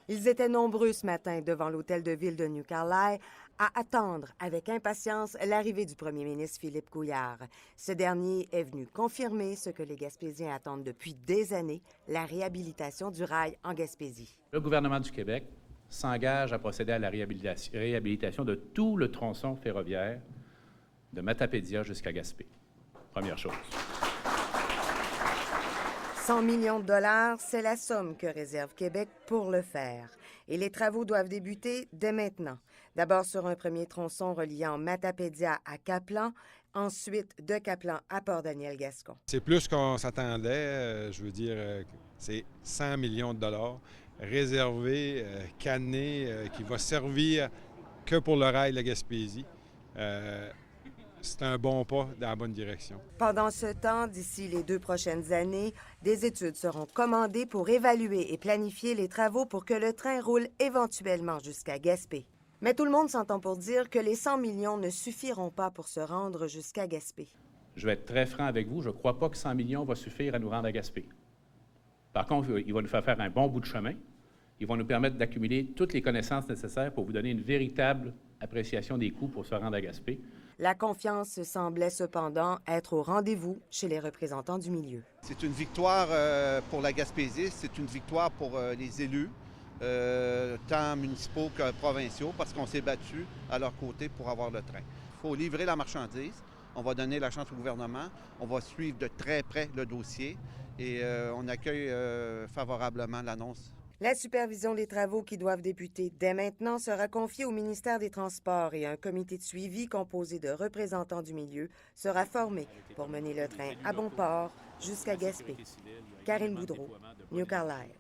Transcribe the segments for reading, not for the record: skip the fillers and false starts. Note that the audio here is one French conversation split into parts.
Ils étaient nombreux ce matin devant l'hôtel de ville de New Carlisle à attendre avec impatience l'arrivée du premier ministre Philippe Couillard. Ce dernier est venu confirmer ce que les Gaspésiens attendent depuis des années, la réhabilitation du rail en Gaspésie. Le gouvernement du Québec s'engage à procéder à la réhabilitation de tout le tronçon ferroviaire de Matapédia jusqu'à Gaspé. Première chose. 100 millions de dollars, c'est la somme que réserve Québec pour le faire. Et les travaux doivent débuter dès maintenant. D'abord sur un premier tronçon reliant Matapédia à Caplan, ensuite de Caplan à Port-Daniel-Gascon. C'est plus qu'on s'attendait. Je veux dire, c'est 100 millions de dollars réservés, cannés, qui va servir que pour le rail de la Gaspésie. C'est un bon pas dans la bonne direction. Pendant ce temps, d'ici les 2 prochaines années, des études seront commandées pour évaluer et planifier les travaux pour que le train roule éventuellement jusqu'à Gaspé. Mais tout le monde s'entend pour dire que les 100 millions ne suffiront pas pour se rendre jusqu'à Gaspé. Je vais être très franc avec vous, je ne crois pas que 100 millions va suffire à nous rendre à Gaspé. Par contre, il va nous faire un bon bout de chemin. Il va nous permettre d'accumuler toutes les connaissances nécessaires pour vous donner une véritable appréciation des coûts pour se rendre à Gaspé. La confiance semblait cependant être au rendez-vous chez les représentants du milieu. C'est une victoire pour la Gaspésie, c'est une victoire pour les élus, tant municipaux que provinciaux, parce qu'on s'est battus à leur côté pour avoir le train. Il faut livrer la marchandise, on va donner la chance au gouvernement, on va suivre de très près le dossier et on accueille favorablement l'annonce. La supervision des travaux qui doivent débuter dès maintenant sera confiée au ministère des Transports et un comité de suivi composé de représentants du milieu sera formé pour mener le train à bon port jusqu'à Gaspé. Karine Boudreau, New Carlisle.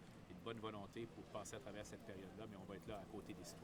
Bonne volonté pour passer à travers cette période-là, mais on va être là à côté des citoyens.